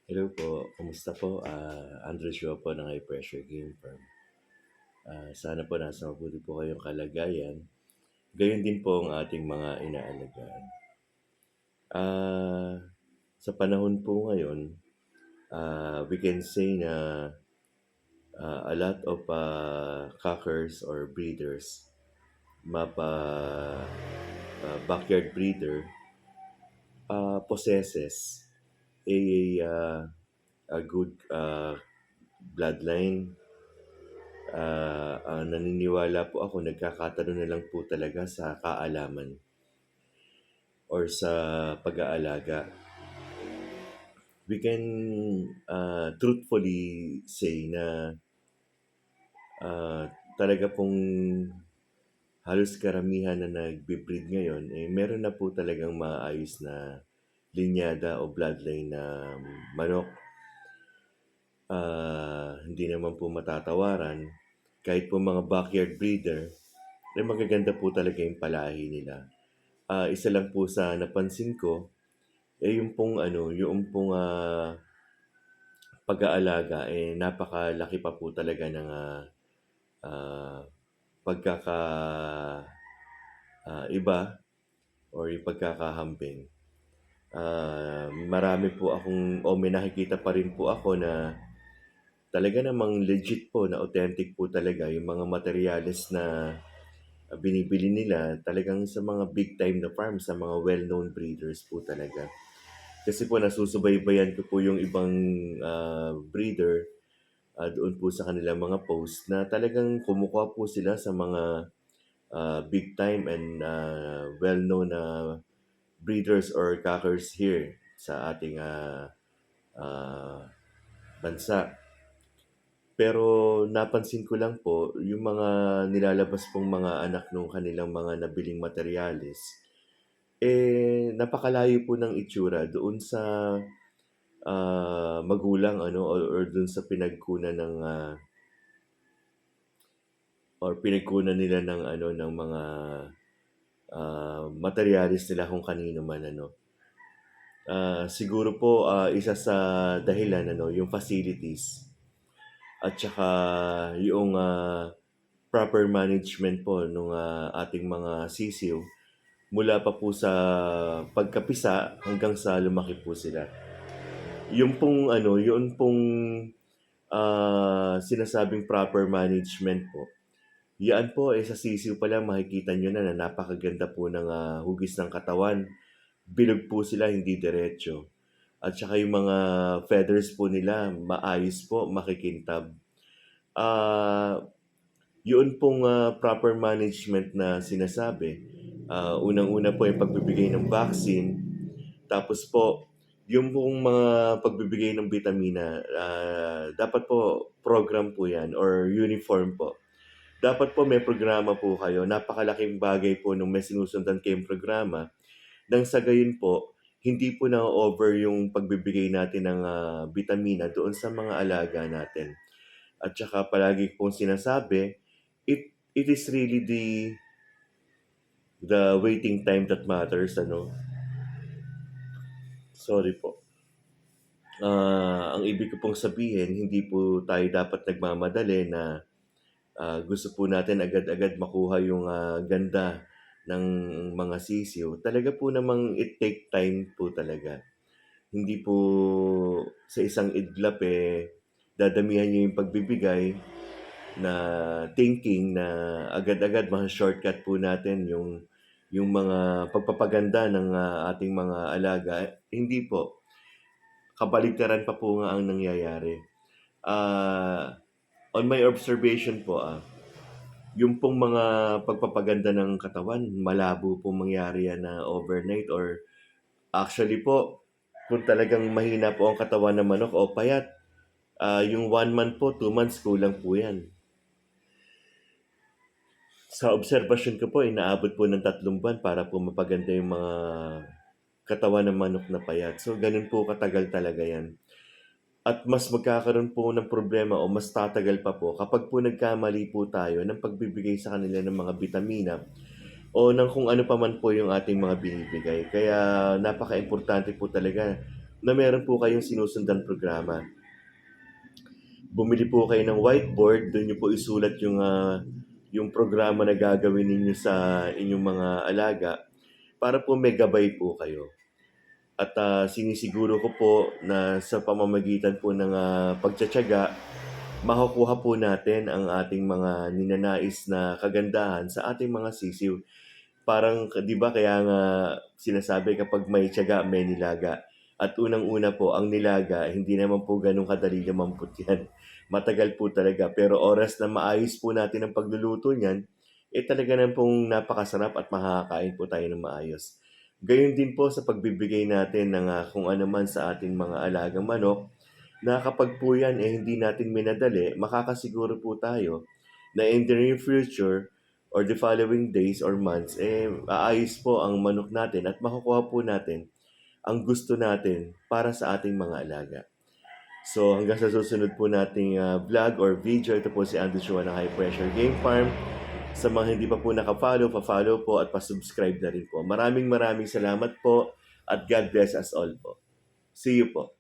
Hello po, kumusta po? Andrew Shua po ng High Pressure Game Firm. Sana po nasa mabuti po kayong kalagayan. Gayon din po ang ating mga inaalagaan. Ah, sa panahon po ngayon, we can say na a lot of cockers or breeders, mapa backyard breeder, possesses a good bloodline. Naniniwala po ako nagkakatalo na lang po talaga sa kaalaman or sa pag-aalaga. We can truthfully say na talaga pong halos karamihan na nagbe-breed ngayon, meron na po talagang maayos na linyada o bloodline na manok. Hindi naman po matatawaran. Kahit po mga backyard breeder, magaganda po talaga yung palahi nila. Isa lang po sa napansin ko, yung pong pag-aalaga, napakalaki pa po talaga ng ah, pagkaka iba or yung pagkakahambing. Marami po akong may nakikita pa rin po ako na talaga namang legit po na authentic po talaga yung mga materyales na binibili nila talagang sa mga big time na farm, sa mga well-known breeders po talaga. Kasi po nasusubaybayan ko po yung ibang breeder doon po sa kanilang mga post na talagang kumukuha po sila sa mga big time and well-known na breeders or cockers here sa ating bansa. Pero napansin ko lang po, yung mga nilalabas pong mga anak nung kanilang mga nabiling materyales, napakalayo po ng itsura doon sa magulang or doon sa pinagkunan ng or pinagkunan nila ng ng mga materyales nila kung kanino man siguro po isa sa dahilan yung facilities at saka yung proper management po nung ating mga sisiw mula pa po sa pagkapisa hanggang sa lumaki po sila. Yun pong sinasabing proper management po. Yan po sa sisiw pa lang makikita nyo na napakaganda po ng hugis ng katawan. Bilog po sila, hindi diretso. At saka yung mga feathers po nila, maayos po, makikintab. Yun pong proper management na sinasabi. Unang-una po yung pagbibigay ng vaccine. Tapos po, yung pong mga pagbibigay ng vitamina, dapat po program po yan or uniform po. Dapat po may programa po kayo. Napakalaking bagay po nung may sinusundan kayong programa. Nang sa gayon po, hindi po na-over yung pagbibigay natin ng vitamina doon sa mga alaga natin. At saka palagi kong sinasabi, it is really the waiting time that matters, Sorry po. Ang ibig ko pong sabihin, hindi po tayo dapat nagmamadali na gusto po natin agad-agad makuha yung ganda ng mga sisiw. Talaga po namang it take time po talaga. Hindi po sa isang idlap dadamihan niyo yung pagbibigay na thinking na agad-agad shortcut po natin yung mga pagpapaganda ng ating mga alaga. Hindi po. Kabaligtaran pa po nga ang nangyayari. On my observation po, yung pong mga pagpapaganda ng katawan, malabo po mangyari yan na overnight or actually po, kung talagang mahina po ang katawan ng manok o payat, yung 1 month po, 2 months, kulang po yan. Sa obserbasyon ko po, inaabot po ng 3 buwan para po mapaganda yung mga katawan ng manok na payat. So, ganun po katagal talaga yan. At mas magkakaroon po ng problema o mas tatagal pa po kapag po nagkamali po tayo ng pagbibigay sa kanila ng mga bitamina o ng kung ano pa man po yung ating mga binibigay. Kaya napaka-importante po talaga na meron po kayong sinusundang programa. Bumili po kayo ng whiteboard, doon niyo po isulat yung programa na gagawin ninyo sa inyong mga alaga para po may gabay po kayo. At sinisiguro ko po na sa pamamagitan po ng pagtiyatiyaga, makukuha po natin ang ating mga ninanais na kagandahan sa ating mga sisiw. Parang, di ba, kaya nga sinasabi kapag may tiyaga, may nilaga. At unang-una po, ang nilaga, hindi naman po ganun kadali lumamput yan. Matagal po talaga. Pero oras na maayos po natin ang pagluluto niyan, talaga na pong napakasarap at makakakain po tayo ng maayos. Gayun din po sa pagbibigay natin ng kung ano man sa ating mga alagang manok, na kapag po yan hindi natin minadali, makakasiguro po tayo na in the near future or the following days or months, aayos po ang manok natin at makukuha po natin ang gusto natin para sa ating mga alaga. So hanggang sa susunod po nating vlog or video, ito po si Andrew Chua ng High Pressure Game Farm. Sa mga hindi pa po naka-follow, pa-follow po at pa-subscribe na rin po. Maraming salamat po at God bless us all po. See you po.